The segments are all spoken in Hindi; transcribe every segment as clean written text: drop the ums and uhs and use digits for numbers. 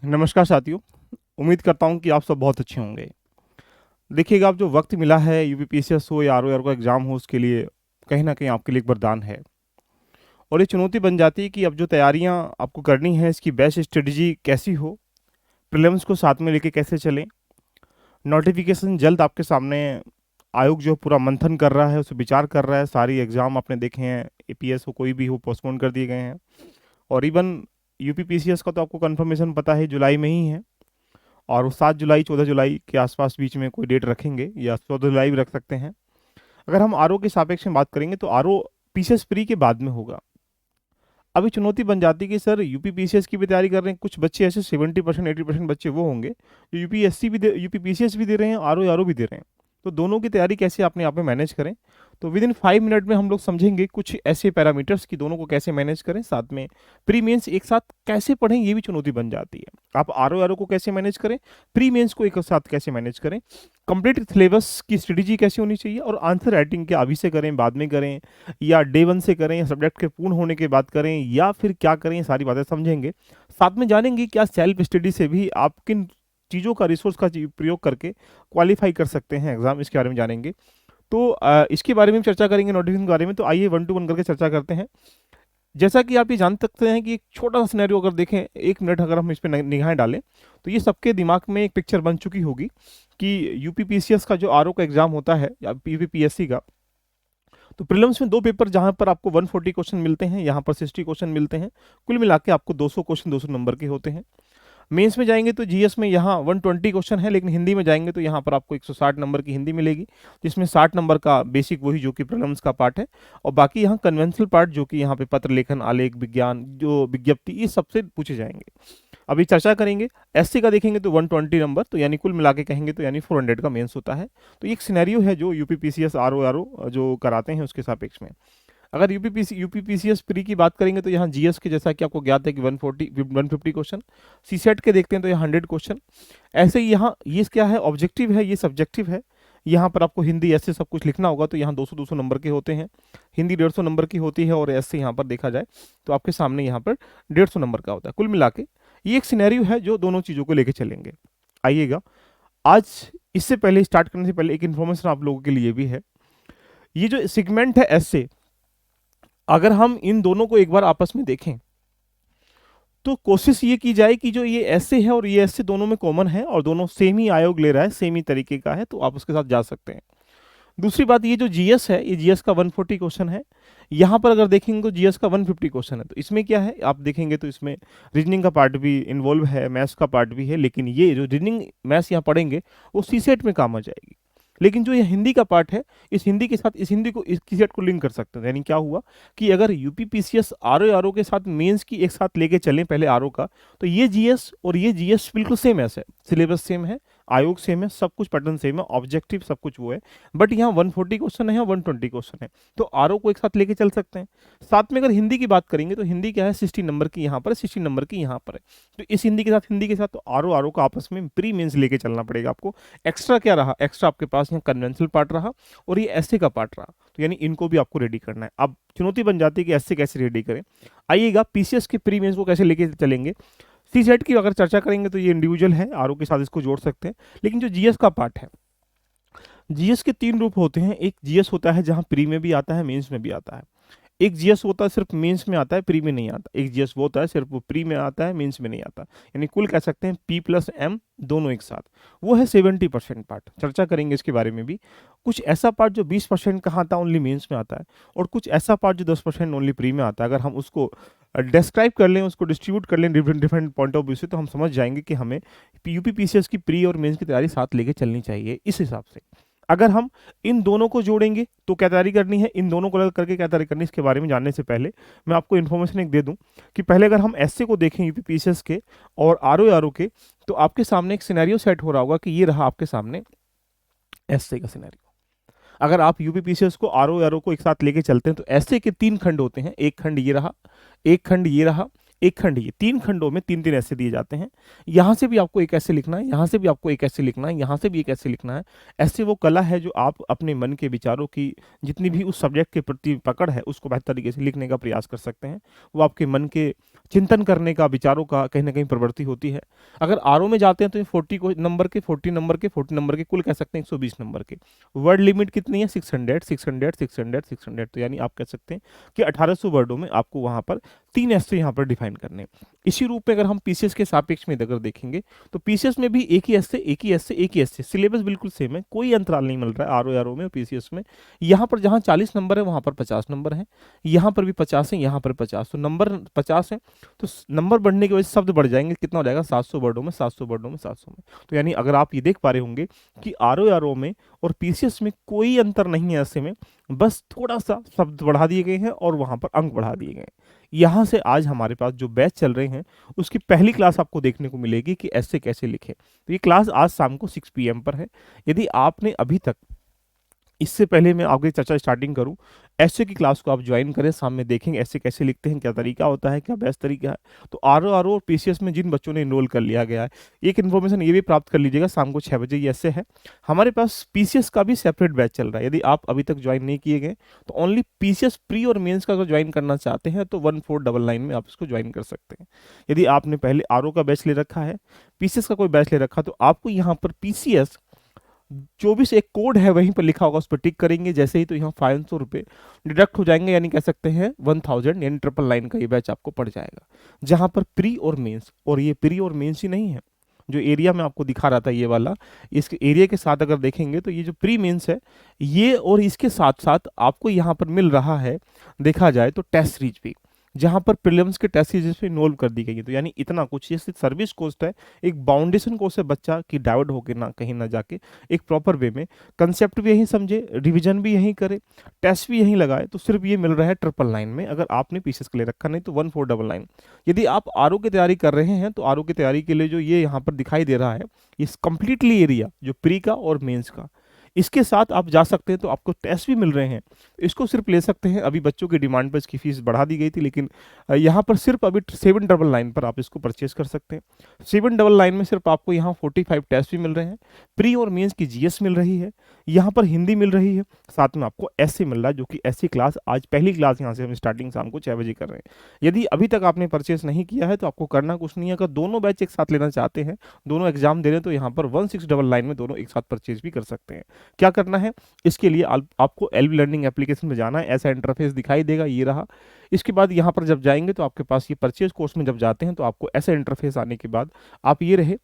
नमस्कार साथियों। उम्मीद करता हूँ कि आप सब बहुत अच्छे होंगे। देखिएगा, आप जो वक्त मिला है यूपीपीसीएस हो या आरओ का एग्ज़ाम हो, उसके लिए कहीं ना कहीं आपके लिए एक वरदान है। और ये चुनौती बन जाती है कि अब जो तैयारियां आपको करनी है, इसकी बेस्ट स्ट्रेटजी कैसी हो, प्रीलिम्स को साथ में लेके कैसे चलें। नोटिफिकेशन जल्द आपके सामने, आयोग जो पूरा मंथन कर रहा है, उस पर विचार कर रहा है। सारी एग्ज़ाम आपने देखे हैं, एपीएस हो कोई भी हो, पोस्टपोन कर दिए गए हैं। और इवन यूपीपीसीएस का तो आपको कंफर्मेशन पता है, जुलाई में ही है। और वो 7 जुलाई 14 जुलाई के आसपास बीच में कोई डेट रखेंगे, या 14 जुलाई भी रख सकते हैं। अगर हम आरओ के सापेक्ष में बात करेंगे तो आरओ पीसीएस प्री के बाद में होगा। अभी चुनौती बन जाती है कि सर यूपी पीसीएस की भी तैयारी कर रहे हैं, कुछ बच्चे ऐसे 70% 80% बच्चे वो होंगे जो यूपीएससी भी दे, यूपी पीसीएस भी दे रहे हैं, आरओ भी दे रहे हैं। तो दोनों की तैयारी कैसे अपने आप में मैनेज करें। तो विद इन 5 मिनट में हम लोग समझेंगे कुछ ऐसे पैरामीटर्स कि दोनों को कैसे मैनेज करें, साथ में प्री मेंस एक साथ कैसे पढ़ें, ये भी चुनौती बन जाती है। आप आरओ को कैसे मैनेज करें, प्री मेंस को एक साथ कैसे मैनेज करें, कंप्लीट सिलेबस की स्ट्रेटेजी कैसी होनी चाहिए, और आंसर राइटिंग क्या अभी से करें, बाद में करें, या डे 1 से करें, या सब्जेक्ट के पूर्ण होने के बाद करें, या फिर क्या करें, ये सारी बातें समझेंगे। साथ में जानेंगे क्या सेल्फ स्टडी से भी आप किन चीज़ों का, रिसोर्स का प्रयोग करके क्वालिफाई कर सकते हैं एग्जाम, इसके बारे में जानेंगे। तो इसके बारे में चर्चा करेंगे, नोटिफिकेशन के बारे में। तो आइए 1 टू 1 करके चर्चा करते हैं। जैसा कि आप ये जान सकते हैं कि एक छोटा सा सिनेरियो अगर देखें, 1 मिनट अगर हम इस पर निगाहें डालें, तो ये सबके दिमाग में एक पिक्चर बन चुकी होगी कि यूपीपीसीएस का जो आरओ का एग्जाम होता है, या यूपीपीएससी का, तो प्रीलिम्स में 2 पेपर जहां पर आपको 140 क्वेश्चन मिलते हैं, यहाँ पर 60 क्वेश्चन मिलते हैं। कुल मिला के आपको 200 क्वेश्चन 200 नंबर के होते हैं। मेंस में जाएंगे तो जीएस में यहाँ 120 क्वेश्चन है, लेकिन हिंदी में जाएंगे तो यहाँ पर आपको 160 नंबर की हिंदी मिलेगी, जिसमें 60 नंबर का बेसिक वही जो कि प्रीलिम्स का पार्ट है, और बाकी यहाँ कन्वेंशनल पार्ट जो कि यहाँ पे पत्र लेखन, आलेख, विज्ञान, जो विज्ञप्ति, ये सबसे पूछे जाएंगे। अभी चर्चा करेंगे। एससी का देखेंगे तो 120 नंबर, तो यानी कुल मिला के कहेंगे तो यानी 400 का मेंस होता है। तो ये एक सिनेरियो है जो यूपीपीसीएस आरओ जो कराते हैं उसके सापेक्ष में। अगर यूपीपीसीएस प्री की बात करेंगे तो यहाँ जीएस के, जैसा कि आपको ज्ञात है कि 150 क्वेश्चन, सीसेट के देखते हैं तो यहाँ 100 क्वेश्चन। ऐसे ही यहाँ ये क्या है, ऑब्जेक्टिव है, ये सब्जेक्टिव है। यहाँ पर आपको हिंदी ऐसे सब कुछ लिखना होगा, तो यहाँ 200 नंबर के होते हैं। हिंदी 150 नंबर की होती है, और ऐसे यहाँ पर देखा जाए तो आपके सामने यहाँ पर 150 नंबर का होता है। कुल मिला के ये एक सिनेरियो है जो दोनों चीज़ों को लेके चलेंगे। आइएगा, आज इससे पहले, स्टार्ट करने से पहले एक इन्फॉर्मेशन आप लोगों के लिए भी है। ये जो सेगमेंट है ऐसे, अगर हम इन दोनों को एक बार आपस में देखें तो कोशिश ये की जाए कि जो ये ऐसे है और ये ऐसे दोनों में कॉमन है, और दोनों सेम ही आयोग ले रहा है, सेम ही तरीके का है, तो आप उसके साथ जा सकते हैं। दूसरी बात, ये जो जीएस है, ये जीएस का 140 क्वेश्चन है। यहाँ पर अगर देखेंगे तो जीएस का 150 क्वेश्चन है। तो इसमें क्या है, आप देखेंगे तो इसमें रीजनिंग का पार्ट भी इन्वॉल्व है, मैथ्स का पार्ट भी है, लेकिन ये जो रीजनिंग मैथ्स यहाँ पढ़ेंगे वो सीसेट में काम आ जाएगी। लेकिन जो ये हिंदी का पार्ट है, इस हिंदी के साथ इस हिंदी को, इस सीसेट को लिंक कर सकते हैं। यानी क्या हुआ कि अगर यूपीपीसीएस आरओ के साथ मेंस की एक साथ लेके चलें पहले आरओ का, तो ये जीएस और ये जीएस बिल्कुल सेम है, सिलेबस सेम है, आयोग सेम है, सब कुछ पैटर्न सेम है, ऑब्जेक्टिव सब कुछ वो है। बट यहाँ 140 क्वेश्चन है, 120 क्वेश्चन है, तो आरओ को एक साथ लेके चल सकते हैं। साथ में अगर हिंदी की बात करेंगे तो हिंदी क्या है, 60 नंबर की यहाँ पर है, 60 नंबर की यहाँ पर है। तो इस हिंदी के साथ तो आरओ का आपस में प्री मेंस लेके चलना पड़ेगा आपको। एक्स्ट्रा क्या रहा, एक्स्ट्रा आपके पास यहाँ कन्वेंशनल पार्ट रहा, और ये ऐसे का पार्ट रहा, तो यानी इनको भी आपको रेडी करना है। अब चुनौती बन जाती है कि ऐसे कैसे रेडी करें। आइएगा, पीसीएस के प्री मेंस को कैसे लेके चलेंगे। सी सेट की अगर चर्चा करेंगे तो ये इंडिविजुअल है, आरओ के साथ इसको जोड़ सकते हैं। लेकिन जो जीएस का पार्ट है, जीएस के 3 रूप होते हैं। एक जीएस होता है जहां प्री में भी आता है, मेंस में भी आता है। एक जीएस होता है सिर्फ मेंस में आता है, प्री में नहीं आता। एक जीएस वो होता है सिर्फ वो प्री में आता है, मेंस में नहीं आता। यानी कुल कह सकते हैं पी प्लस एम दोनों एक साथ, वो है 70% पार्ट। चर्चा करेंगे इसके बारे में भी। कुछ ऐसा पार्ट जो 20% कहाँ आता है, ओनली मेंस में आता है, और कुछ ऐसा पार्ट जो 10% ओनली प्री में आता है। अगर हम उसको डिस्क्राइब कर लें, उसको डिस्ट्रीब्यूट कर लें different different point of view से, तो हम समझ जाएंगे कि हमें यूपीपीसीएस की प्री और मेंस की तैयारी साथ लेके चलनी चाहिए। इस हिसाब से अगर हम इन दोनों को जोड़ेंगे तो क्या तैयारी करनी है, इन दोनों को अलग करके क्या तैयारी करनी है, इसके बारे में जानने से पहले मैं आपको इन्फॉर्मेशन एक दे दूं कि पहले अगर हम एसए को देखें यूपीपीसीएस के और आरओ के, तो आपके सामने एक सिनेरियो सेट हो रहा होगा कि ये रहा आपके सामने एसए का सिनेरियो। अगर आप यूपीपीसीएस को आरओ को एक साथ लेके चलते हैं तो एसए के 3 खंड होते हैं। एक खंड ये रहा, एक खंड ये रहा, एक खंड ये 3 खंडों में 3-3 ऐसे दिए जाते हैं। यहाँ से भी आपको एक ऐसे लिखना है, यहाँ से भी आपको एक ऐसे लिखना है, यहाँ से भी एक ऐसे लिखना है। ऐसे वो कला है जो आप अपने मन के विचारों की जितनी भी उस सब्जेक्ट के प्रति पकड़ है, उसको बेहतर तरीके से लिखने का प्रयास कर सकते हैं। वो आपके मन के चिंतन करने का, विचारों का कहीं न कहीं प्रवृत्ति होती है। अगर आरओ में जाते हैं तो ये 40 नंबर के, 40 नंबर के, 40 नंबर के, कुल कह सकते हैं 120 नंबर के। वर्ड लिमिट कितनी है? 600, 600, 600, 600। तो यानी आप कह सकते हैं कि 1800 वर्डों में आपको वहाँ पर 3 ऐसे यहाँ पर डिफाइन करने हैं। इसी रूप में अगर हम पीसीएस के सापेक्ष में अगर देखेंगे तो पीसीएस में भी एक ही ऐसे, एक ही ऐसे, एक ही ऐसे, सिलेबस बिल्कुल सेम है, कोई अंतराल नहीं मिल रहा है आरओ में और पीसीएस में। यहाँ पर जहाँ 40 नंबर है वहाँ पर 50 नंबर है, यहाँ पर भी 50 है, यहाँ पर 50। तो नंबर 50 है तो नंबर बढ़ने की वजह से शब्द बढ़ जाएंगे। कितना हो जाएगा? 700 वर्डों में, 700 वर्डों में, 700 में। तो यानी अगर आप ये देख पा रहे होंगे कि आरओ में और पीसीएस में कोई अंतर नहीं है, ऐसे में बस थोड़ा सा शब्द बढ़ा दिए गए हैं और वहां पर अंक बढ़ा दिए गए हैं। यहाँ से आज हमारे पास जो बैच चल रहे हैं उसकी पहली क्लास आपको देखने को मिलेगी कि ऐसे कैसे लिखें। तो ये क्लास आज शाम को 6 PM पर है। यदि आपने अभी तक, इससे पहले मैं आगे चर्चा स्टार्टिंग करूं, ऐसे की क्लास को आप ज्वाइन करें, सामने देखेंगे ऐसे कैसे लिखते हैं, क्या तरीका होता है, क्या बेस्ट तरीका है। तो आरओ और पीसीएस में जिन बच्चों ने इनरोल कर लिया गया है, एक इन्फॉर्मेशन ये भी प्राप्त कर लीजिएगा, शाम को 6 बजे ये ऐसे है। हमारे पास पीसीएस का भी सेपरेट बैच चल रहा है। यदि आप अभी तक ज्वाइन नहीं किए गए तो ओनली पीसीएस प्री और मेंस का अगर ज्वाइन करना चाहते हैं तो 1499 में आप इसको ज्वाइन कर सकते हैं। यदि आपने पहले आरओ का बैच ले रखा है, पीसीएस का कोई बैच ले रखा, तो आपको यहाँ पर पीसीएस 24 एक कोड है वहीं पर लिखा होगा, उस पर टिक करेंगे जैसे ही तो यहाँ 500 रुपये डिडक्ट हो जाएंगे, यानी कह सकते हैं 1000, यानी 999 का ये बैच आपको पड़ जाएगा। जहाँ पर प्री और मेंस, और ये प्री और मेंस ही नहीं है, जो एरिया में आपको दिखा रहा था ये वाला, इसके एरिया के साथ अगर देखेंगे तो ये जो प्री मेंस है ये, और इसके साथ साथ आपको यहाँ पर मिल रहा है, देखा जाए तो टेस्ट सीरीज भी, जहां पर प्रीलिम्स के टेस्ट सीरीज पे इन्वॉल्व कर दी गई है। तो यानी इतना कुछ, ये सिर्फ सर्विस कोस्ट है, एक बाउंडेशन कोर्स है बच्चा की डाइवर्ट होकर ना कहीं ना जाके एक प्रॉपर वे में कंसेप्ट भी यहीं समझे, रिवीजन भी यहीं करे, टेस्ट भी यहीं लगाए। तो सिर्फ ये मिल रहा है 999 में, अगर आपने पीसीएस के लिए रखा, नहीं तो 1499। यदि आप आरओ की तैयारी कर रहे हैं तो आरओ की तैयारी के लिए जो ये यहाँ पर दिखाई दे रहा है, ये कंप्लीटली एरिया जो प्री का और मेंस का, इसके साथ आप जा सकते हैं। तो आपको टेस्ट भी मिल रहे हैं, इसको सिर्फ ले सकते हैं। अभी बच्चों की डिमांड पर इसकी फीस बढ़ा दी गई थी, लेकिन यहाँ पर सिर्फ अभी 799 पर आप इसको परचेज कर सकते हैं। 799 में सिर्फ आपको यहाँ 45 टेस्ट भी मिल रहे हैं, प्री और मेंस की जीएस मिल रही है, यहाँ पर हिंदी मिल रही है, साथ में आपको ऐसे मिल रहा है, जो कि ऐसी क्लास आज पहली क्लास यहाँ से हम स्टार्टिंग शाम को 6 बजे कर रहे हैं। यदि अभी तक आपने परचेज नहीं किया है तो आपको करना कुछ नहीं है। अगर दोनों बैच एक साथ लेना चाहते हैं, दोनों एग्जाम दे रहे हैं, तो यहाँ पर 1699 में दोनों एक साथ परचेज भी कर सकते हैं। क्या करना है इसके लिए? आपको एलबी लर्निंग एप्लीकेशन में जाना है, ऐसा इंटरफेस दिखाई देगा, ये रहा। इसके बाद यहाँ पर जब जाएंगे तो आपके पास ये परचेज कोर्स में जब जाते हैं तो आपको ऐसा इंटरफेस आने के बाद आप ये रहे,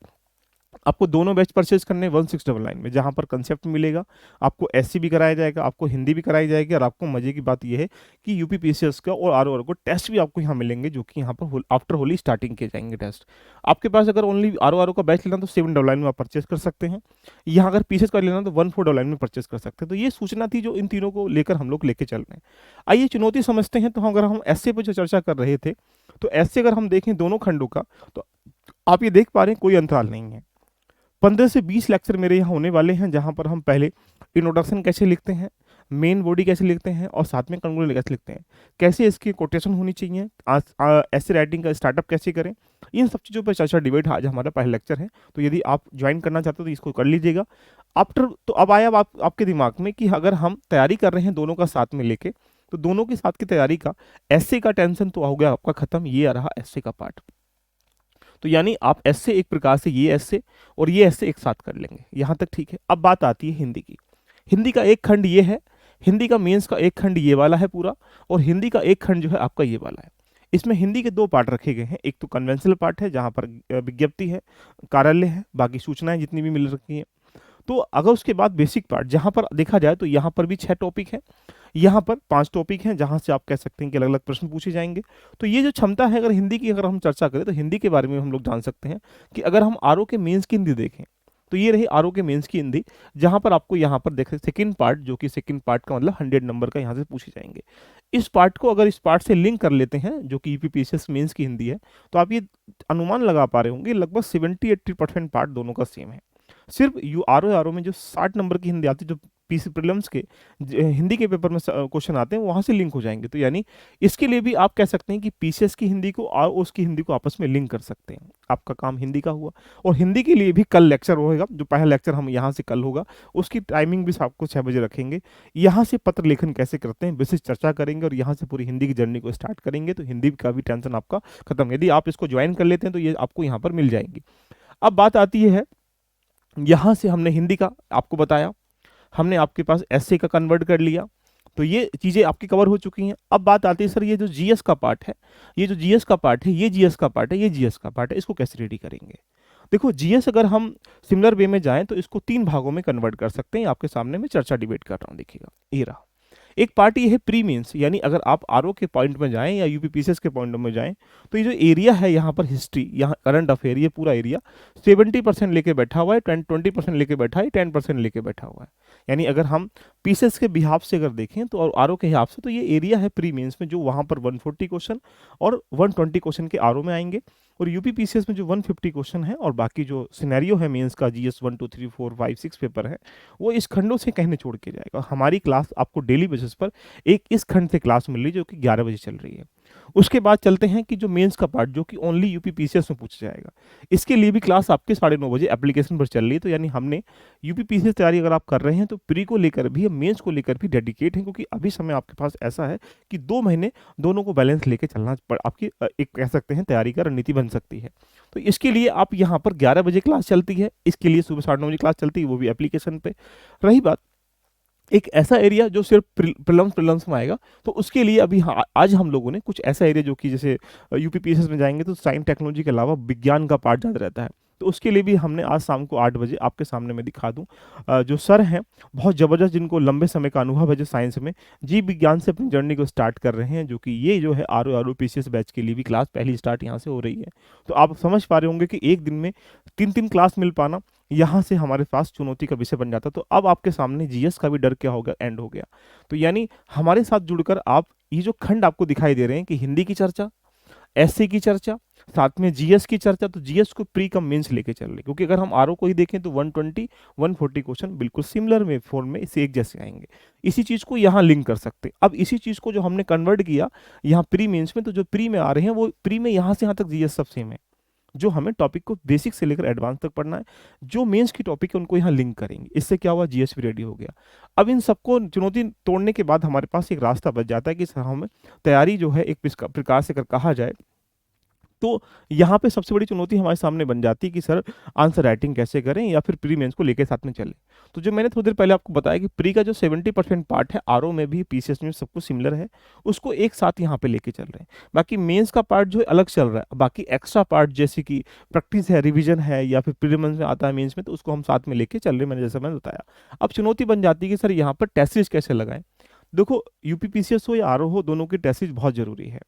आपको दोनों बैच परचेज करने 1699 में, जहां पर कंसेप्ट मिलेगा, आपको एससी भी कराया जाएगा, आपको हिंदी भी कराई जाएगी, और आपको मजे की बात यह है कि यूपी पीसीएस का और आरओ को टेस्ट भी आपको यहाँ मिलेंगे, जो कि यहाँ पर आफ्टर होली स्टार्टिंग किए जाएंगे टेस्ट। आपके पास अगर ओनली आरओ का बैच लेना तो 799 में आप परचेज कर सकते हैं। यहाँ अगर पीसीएस का लेना तो 1499 में परचेज कर सकते हैं। तो ये सूचना थी जो इन तीनों को लेकर हम लोग लेके चल रहे हैं। आइए चुनौती समझते हैं। तो अगर हम एसए पर जो चर्चा कर रहे थे, तो एसए अगर हम देखें दोनों खंडों का, तो आप ये देख पा रहे हैं कोई अंतराल नहीं है। 15 से 20 लेक्चर मेरे यहाँ होने वाले हैं, जहाँ पर हम पहले इंट्रोडक्शन कैसे लिखते हैं, मेन बॉडी कैसे लिखते हैं, और साथ में कंक्लूजन कैसे लिखते हैं, कैसे इसकी कोटेशन होनी चाहिए, ऐसे राइटिंग का स्टार्टअप कैसे करें, इन सब चीज़ों पर चर्चा डिबेट आज हमारा पहला लेक्चर है। तो यदि आप ज्वाइन करना चाहते हो तो इसको कर लीजिएगा। आफ्टर तो अब आया आपके दिमाग में कि अगर हम तैयारी कर रहे हैं दोनों का साथ में लेके, तो दोनों के साथ की तैयारी का ऐसे का टेंशन तो हो गया आपका खत्म। ये आ रहा ऐसे का पार्ट। तो यानी आप ऐसे एक प्रकार से ये ऐसे और ये ऐसे एक साथ कर लेंगे, यहां तक ठीक है। अब बात आती है हिंदी की। हिंदी का एक खंड ये है, हिंदी का मेंस का एक खंड ये वाला है पूरा, और हिंदी का एक खंड जो है आपका ये वाला है। इसमें हिंदी के 2 पार्ट रखे गए हैं। एक तो कन्वेंशनल पार्ट है, जहां पर विज्ञप्ति है, कार्यालय है, बाकी सूचनाएं जितनी भी मिल रखी हैं। तो अगर उसके बाद बेसिक पार्ट, जहां पर देखा जाए तो यहाँ पर भी 6 टॉपिक है, यहाँ पर 5 टॉपिक हैं, जहां से आप कह सकते हैं कि अलग अलग प्रश्न पूछे जाएंगे। तो ये जो क्षमता है, अगर हिंदी की अगर हम चर्चा करें तो हिंदी के बारे में हम लोग जान सकते हैं कि अगर हम आरओ के मेंस की हिंदी देखें तो ये रही आरओ के मेंस की हिंदी, जहां पर आपको यहाँ पर देखें सेकंड पार्ट, जो कि सेकंड पार्ट का मतलब 100 नंबर का यहाँ से पूछे जाएंगे। इस पार्ट को अगर इस पार्ट से लिंक कर लेते हैं, जो कि यूपीपीसीएस मेंस की हिंदी है, तो आप ये अनुमान लगा पा रहे होंगे लगभग 70-80% पार्ट दोनों का सेम है। सिर्फ आरओ में जो 60 नंबर की हिंदी आती है, जो पीसी प्रीलिम्स के हिंदी के पेपर में क्वेश्चन आते हैं वहाँ से लिंक हो जाएंगे। तो यानी इसके लिए भी आप कह सकते हैं कि पीसीएस की हिंदी को और उसकी हिंदी को आपस में लिंक कर सकते हैं। आपका काम हिंदी का हुआ। और हिंदी के लिए भी कल लेक्चर होगा, जो पहला लेक्चर हम यहाँ से कल होगा, उसकी टाइमिंग भी आपको 6 बजे रखेंगे। यहाँ से पत्र लेखन कैसे करते हैं विशेष चर्चा करेंगे और यहाँ से पूरी हिंदी की जर्नी को स्टार्ट करेंगे। तो हिंदी का भी टेंशन आपका खत्म। यदि आप इसको ज्वाइन कर लेते हैं तो ये आपको यहाँ पर मिल जाएंगी। अब बात आती है, यहाँ से हमने हिंदी का आपको बताया, हमने आपके पास एसए का कन्वर्ट कर लिया, तो ये चीज़ें आपकी कवर हो चुकी हैं। अब बात आती है सर ये जो जीएस का पार्ट है, ये जो जीएस का पार्ट है, ये जीएस का पार्ट है, ये जीएस का पार्ट है, इसको कैसे रेडी करेंगे? देखो जीएस अगर हम सिमिलर वे में जाएं तो इसको 3 भागों में कन्वर्ट कर सकते हैं। आपके सामने मैं चर्चा डिबेट कर रहा हूँ, देखिएगा ये रहा। एक पार्ट ये है प्री मेंस, यानी अगर आप आरओ के पॉइंट में जाएं या यूपीपीसीएस के पॉइंट में जाएं तो ये जो एरिया है यहाँ पर हिस्ट्री, यहाँ करंट अफेयर, ये पूरा एरिया 70% लेके बैठा हुआ है, 20% लेके बैठा है, 10% लेके बैठा हुआ है। यानी अगर हम पीसीएस के बिहाफ से अगर देखें तो और आरओ के हिसाब से तो ये एरिया है प्री मेंस में, जो वहाँ पर 140 क्वेश्चन और 120 क्वेश्चन के आरओ में आएंगे। और यूपीपीसीएस में जो 150 क्वेश्चन है और बाकी जो सिनेरियो है मेंस का, जीएस 1 2 3 4 5 6 पेपर है, वो इस खंडों से कहने छोड़ के जाएगा। हमारी क्लास आपको डेली बेसिस पर एक इस खंड से क्लास मिल रही है जो कि 11 बजे चल रही है। उसके बाद चलते हैं कि जो मेंस का पार्ट जो कि ओनली यूपीपीसीएस में पूछा जाएगा, इसके लिए भी क्लास आपके 9:30 बजे एप्लीकेशन पर चल रही है। तो यानी हमने यूपीपीसीएस तैयारी अगर आप कर रहे हैं तो प्री को लेकर भी, मेंस को लेकर भी डेडिकेट हैं, क्योंकि अभी समय आपके पास ऐसा है कि 2 महीने दोनों को बैलेंस लेके चलना आपकी एक कह सकते हैं तैयारी का रणनीति बन सकती है। तो इसके लिए आप यहाँ पर 11 बजे क्लास चलती है, इसके लिए सुबह 9:30 बजे क्लास चलती है, वो भी एप्लीकेशन पे। रही बात एक ऐसा एरिया जो सिर्फ प्रीलिम्स में आएगा, तो उसके लिए अभी आज हम लोगों ने कुछ ऐसा एरिया जो कि जैसे यूपीपीएसएस में जाएंगे तो साइंस टेक्नोलॉजी के अलावा विज्ञान का पार्ट ज़्यादा रहता है, तो उसके लिए भी हमने आज शाम को 8 बजे आपके सामने मैं दिखा दूं जो सर हैं बहुत ज़बरदस्त, जिनको लंबे समय का अनुभव है, जो साइंस में जीव विज्ञान से अपनी जर्नी को स्टार्ट कर रहे हैं, जो कि ये जो है आर पीसीएस बैच के लिए भी क्लास पहली स्टार्ट यहाँ से हो रही है। तो आप समझ पा रहे होंगे कि एक दिन में 3-3 क्लास मिल पाना यहाँ से हमारे पास चुनौती का विषय बन जाता। तो अब आपके सामने जीएस का भी डर क्या होगा, एंड हो गया। तो यानी हमारे साथ जुड़कर आप ये जो खंड आपको दिखाई दे रहे हैं कि हिंदी की चर्चा, एससी की चर्चा, साथ में जीएस की चर्चा, तो जीएस को प्री कम मेंस लेके चल रहे, क्योंकि अगर हम आरओ को ही देखें तो 120 140 क्वेश्चन बिल्कुल सिमिलर में फॉर्म में इसे एक जैसे आएंगे। इसी चीज को यहाँ लिंक कर सकते हैं। अब इसी चीज को जो हमने कन्वर्ट किया यहाँ प्री मेंस में, तो जो प्री में आ रहे हैं वो प्री में यहाँ से यहाँ तक जीएस सब सेम है। जो हमें टॉपिक को बेसिक से लेकर एडवांस तक पढ़ना है, जो मेंस की टॉपिक है उनको यहाँ लिंक करेंगे। इससे क्या हुआ, जीएस भी रेडी हो गया। अब इन सबको चुनौती तोड़ने के बाद हमारे पास एक रास्ता बच जाता है कि हमें तैयारी जो है एक प्रकार से अगर कहा जाए तो यहाँ पे सबसे बड़ी चुनौती हमारे सामने बन जाती है कि सर आंसर राइटिंग कैसे करें या फिर प्री मेंस को लेके साथ में चलें। तो जो मैंने थोड़ी देर पहले आपको बताया कि प्री का जो 70% पार्ट है आरओ में भी पीसीएस में सब कुछ सिमिलर है, उसको एक साथ यहाँ पे लेके चल रहे हैं। बाकी मेंस का पार्ट जो है अलग चल रहा है, बाकी एक्स्ट्रा पार्ट जैसे कि प्रैक्टिस है, रिविजन है या फिर प्रीलिम्स में आता है मेंस में, तो उसको हम साथ में लेके चल रहे हैं, मैंने जैसा मैंने बताया। अब चुनौती बन जाती है कि सर यहाँ पर टेस्ट सीरीज कैसे लगाएं। देखो यूपीपीसीएस हो या आरओ हो, दोनों की टेस्ट सीरीज बहुत जरूरी है।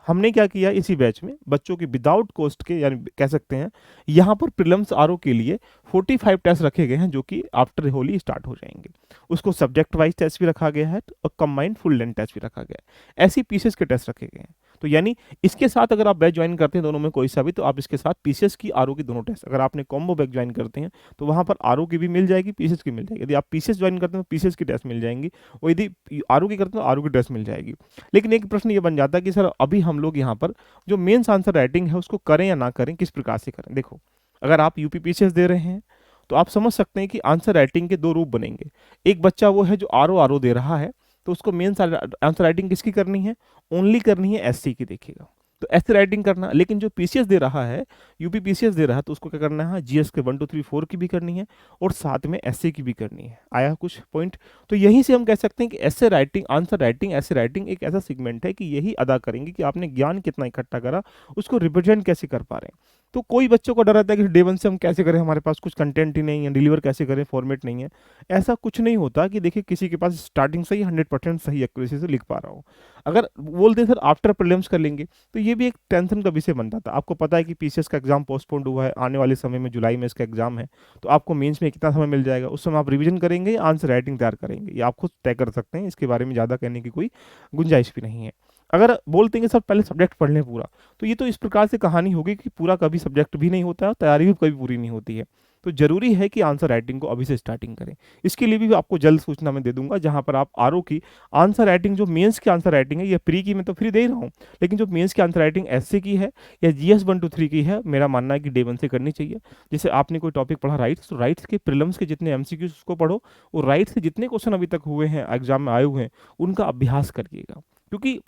हमने क्या किया इसी बैच में बच्चों के विदाउट कॉस्ट के, यानी कह सकते हैं यहाँ पर प्रीलिम्स आरओ के लिए 45 टेस्ट रखे गए हैं, जो कि आफ्टर होली स्टार्ट हो जाएंगे। उसको सब्जेक्ट वाइज टेस्ट भी रखा गया है और कंबाइंड फुल लेंथ टेस्ट भी रखा गया है। ऐसी पीसीएस के टेस्ट रखे गए हैं। तो यानी इसके साथ अगर आप बैच ज्वाइन करते हैं दोनों में कोई सा भी, तो आप इसके साथ पीसीएस की आरओ की दोनों टेस्ट, अगर आपने कॉम्बो बैच ज्वाइन करते हैं तो वहाँ पर आरओ की भी मिल जाएगी, पीसीएस की मिल जाएगी। यदि आप पीसीएस ज्वाइन करते हैं तो पीसीएस की टेस्ट मिल जाएंगी, और यदि आरओ की करते हैं तो आरओ की टेस्ट मिल जाएगी। लेकिन एक प्रश्न ये बन जाता है कि सर अभी हम लोग यहाँ पर जो मेंस आंसर राइटिंग है उसको करें या ना करें, किस प्रकार से करें। देखो अगर आप यूपीपीसीएस दे रहे हैं तो आप समझ सकते हैं कि आंसर राइटिंग के 2 रूप बनेंगे। एक बच्चा वो है जो आरओ दे रहा है, तो उसको मेंस आंसर राइटिंग किसकी करनी है, ओनली करनी है एससी की, देखिएगा तो ऐसे राइटिंग करना। लेकिन जो पीसीएस दे रहा है, यूपीपीसीएस दे रहा है, तो उसको क्या करना है, जीएस के 1 2 3 4 की भी करनी है और साथ में एसए की भी करनी है। आया कुछ पॉइंट। तो यहीं से हम कह सकते हैं कि ऐसे राइटिंग, आंसर राइटिंग, ऐसे राइटिंग एक ऐसा सेगमेंट है कि यही अदा करेंगे कि आपने ज्ञान कितना इकट्ठा करा, उसको रिप्रेजेंट कैसे कर पा रहे हैं। तो कोई बच्चों को डर रहता है कि डे 1 से हम कैसे करें, हमारे पास कुछ कंटेंट ही नहीं है, डिलीवर कैसे करें, फॉर्मेट नहीं है। ऐसा कुछ नहीं होता कि देखिए किसी के पास स्टार्टिंग से ही 100% सही एक्यूरेसी से लिख पा रहा हो। अगर बोलते सर आफ्टर प्रीलिम्स कर लेंगे तो ये भी एक टेंशन का विषय बनता था। आपको पता है कि पीसीएस का एग्जाम पोस्टपोन्ड हुआ है, आने वाले समय में जुलाई में इसका एग्जाम है, तो आपको मेंस में कितना समय मिल जाएगा, उस समय आप रिवीजन करेंगे या आंसर राइटिंग तैयार करेंगे, ये आप खुद तय कर सकते हैं। इसके बारे में ज़्यादा कहने की कोई गुंजाइश भी नहीं है। अगर बोलते हैं कि सर पहले सब्जेक्ट पढ़ लें पूरा, तो ये तो इस प्रकार से कहानी होगी कि पूरा कभी सब्जेक्ट भी नहीं होता है और तैयारी भी कभी पूरी नहीं होती है। तो ज़रूरी है कि आंसर राइटिंग को अभी से स्टार्टिंग करें। इसके लिए भी आपको जल्द सूचना मैं दे दूँगा, जहाँ पर आप आरओ की आंसर राइटिंग, जो मेंस की आंसर राइटिंग है, ये प्री की मैं तो फ्री दे ही रहा हूँ, लेकिन जो मेंस की आंसर राइटिंग एसए की है या जीएस 1 टू 3 की है, मेरा मानना है कि डे 1 से करनी चाहिए। जैसे आपने कोई टॉपिक पढ़ा राइट्स, तो राइट्स के प्रीलिम्स के जितने एमसीक्यूज़ उसको पढ़ो, और राइट्स से जितने क्वेश्चन अभी तक हुए हैं, एग्ज़ाम में आए हुए हैं, उनका अभ्यास करिएगा। क्योंकि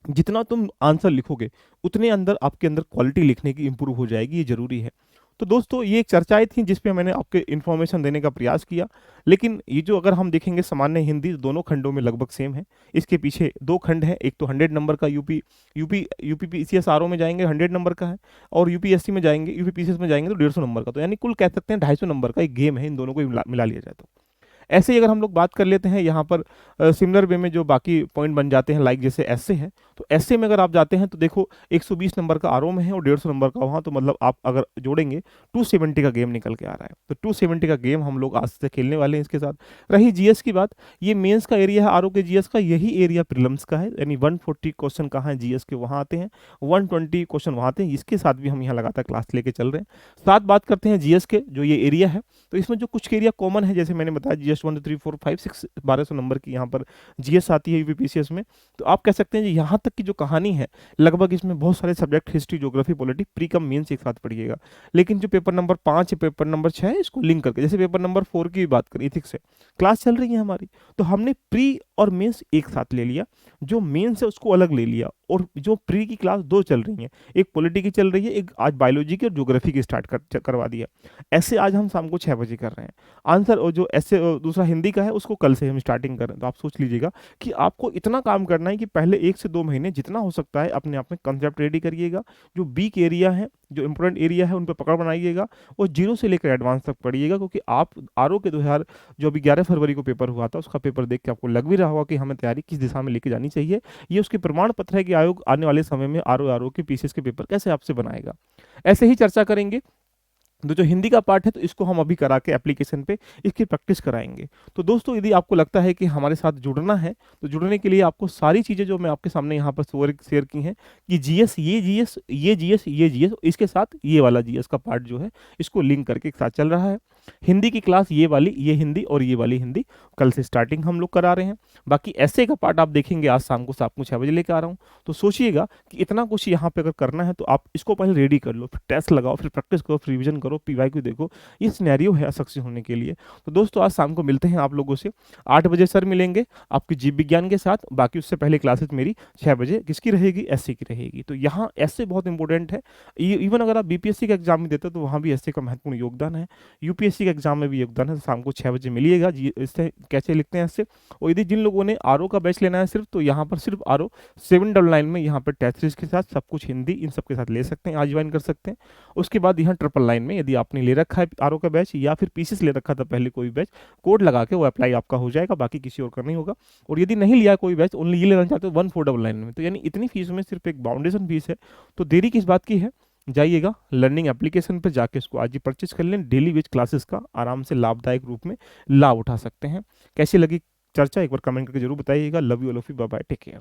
जितना तुम आंसर लिखोगे, उतने अंदर आपके अंदर क्वालिटी लिखने की इम्प्रूव हो जाएगी, ये ज़रूरी है। तो दोस्तों, ये एक चर्चाएँ थी जिस पे मैंने आपके इन्फॉर्मेशन देने का प्रयास किया। लेकिन ये जो अगर हम देखेंगे सामान्य हिंदी दोनों खंडों में लगभग सेम है। इसके पीछे 2 खंड हैं, एक तो 100 नंबर का यूपीपीसीएस आरओ में जाएँगे 100 नंबर का है, और यूपीएससी में जाएँगे, यूपीपीसीएस में जाएँगे तो 150 नंबर का। तो यानी कुल कह सकते हैं 250 नंबर का एक गेम है इन दोनों को मिला मिला लिया जाए तो। ऐसे ही अगर हम लोग बात कर लेते हैं यहाँ पर सिमिलर वे में जो बाकी पॉइंट बन जाते हैं, लाइक जैसे एसए है, तो एसए में अगर आप जाते हैं तो देखो 120 नंबर का आरओ में है और 150 नंबर का वहाँ, तो मतलब आप अगर जोड़ेंगे 270 का गेम निकल के आ रहा है। तो 270 का गेम हम लोग आज से खेलने वाले हैं इसके साथ। रही जीएस की बात, ये मेंस का एरिया है आरओ के जीएस का, यही एरिया प्रीलिम्स का है, यानी 140 क्वेश्चन कहाँ है जीएस के, वहाँ आते हैं, 120 क्वेश्चन वहाँ आते हैं। इसके साथ भी हम यहाँ लगातार क्लास लेके चल रहे हैं। साथ बात करते हैं जीएस के, जो ये एरिया है, तो इसमें जो कुछ एरिया कॉमन है, जैसे मैंने बताया जीएस 1 2 3 4 5 6 1200 नंबर की यहाँ पर जीएस आती है यूपीपीसीएस में। तो आप कह सकते हैं जी यहाँ तक की जो कहानी है, लगभग इसमें बहुत सारे subject history, geography, politics, pre cum mains एक साथ पढ़िएगा। लेकिन जो पेपर नंबर 5 या पेपर नंबर 6 है, इसको लिंक करके, जैसे पेपर नंबर 4 की बात करें, इथिक्स है, क्लास चल रही है हमारी, तो हमने प्री और मेंस एक साथ ले लिया, जो मेंस है उसको अलग ले लिया, और जो प्री की क्लास 2 चल रही है, एक पॉलिटी की चल रही है, एक आज बायोलॉजी की और ज्योग्राफी की स्टार्ट करवा दिया। ऐसे आज हम शाम को 6 बजे कर रहे हैं आंसर, और जो ऐसे दूसरा हिंदी का है उसको कल से हम स्टार्टिंग कर रहे हैं। तो आप सोच लीजिएगा कि आपको इतना काम करना है कि पहले 1 से 2 महीने जितना हो सकता है अपने आप में कंसेप्ट रेडी करिएगा, जो वीक एरिया है, जो इंपॉर्टेंट एरिया है, उन पर पकड़ बनाइएगा, और जीरो से लेकर एडवांस तक पढ़िएगा। क्योंकि आप आरओ के 2000 जो अभी 11 फरवरी को पेपर हुआ था, उसका पेपर देख के आपको लग भी रहा होगा कि हमें तैयारी किस दिशा में लेके जानी चाहिए। ये उसके प्रमाण पत्र है कि आयोग आने वाले समय में आरओ के पीसीएस के पेपर कैसे आपसे बनाएगा। ऐसे ही चर्चा करेंगे। तो जो हिंदी का पार्ट है, तो इसको हम अभी करा के एप्लीकेशन पे इसकी प्रैक्टिस कराएंगे। तो दोस्तों, यदि आपको लगता है कि हमारे साथ जुड़ना है, तो जुड़ने के लिए आपको सारी चीज़ें जो मैं आपके सामने यहाँ पर शेयर की हैं, कि जीएस, ये जीएस, ये जीएस, ये जीएस, इसके साथ ये वाला जीएस का पार्ट जो है, इसको लिंक करके एक साथ चल रहा है। हिंदी की क्लास ये वाली, ये हिंदी और ये वाली हिंदी कल से स्टार्टिंग हम लोग करा रहे हैं। बाकी ऐसे का पार्ट आप देखेंगे आज शाम को 6 बजे लेकर आ रहा हूँ। तो सोचिएगा कि इतना कुछ यहाँ पे अगर करना है, तो आप इसको पहले रेडी कर लो, फिर टेस्ट लगाओ, फिर प्रैक्टिस करो, फिर रिवीजन करो, पीवाईक्यू देखो। ये सिनेरियो है सक्सेस होने के लिए। तो दोस्तों, आज शाम को मिलते हैं आप लोगों से 8 बजे सर मिलेंगे आपकी जीव विज्ञान के साथ। बाकी उससे पहले क्लासेस मेरी 6 बजे किसकी रहेगी, एससी की रहेगी। तो यहाँ एससी बहुत इंपॉर्टेंट है। इवन अगर आप बीपीएससी का एग्जाम भी देते हो, तो वहाँ भी एससी का महत्वपूर्ण योगदान है। यूपीएससी के एग्जाम में भी योगदान है। तो शाम को 6 बजे मिलिएगा जी। इससे कैसे लिखते हैं इससे, और यदि जिन लोगों ने आरओ का बैच लेना है सिर्फ, तो यहाँ पर सिर्फ आरओ 799 में यहाँ पर टेस्ट सीरीज के साथ सब कुछ हिंदी इन सब के साथ ले सकते हैं, आज ज्वाइन कर सकते हैं। उसके बाद यहाँ 999 में यदि आपने ले रखा है आरओ का बैच, या फिर पीसीएस ले रखा था पहले कोई बैच, कोड लगा के वो अप्लाई आपका हो जाएगा, बाकी किसी और का नहीं होगा। और यदि नहीं लिया कोई बैच, ओनली ये लेना चाहते हो 1499 में, तो यानी इतनी फीस में सिर्फ एक बाउंडेशन फीस है। तो देरी किस बात की है, जाइएगा लर्निंग एप्लीकेशन पर जाके इसको आज ही परचेज कर लें। डेली बेच क्लासेस का आराम से लाभदायक रूप में लाभ उठा सकते हैं। कैसी लगी चर्चा, एक बार कमेंट करके जरूर बताइएगा। Love you all of you, bye bye, take care.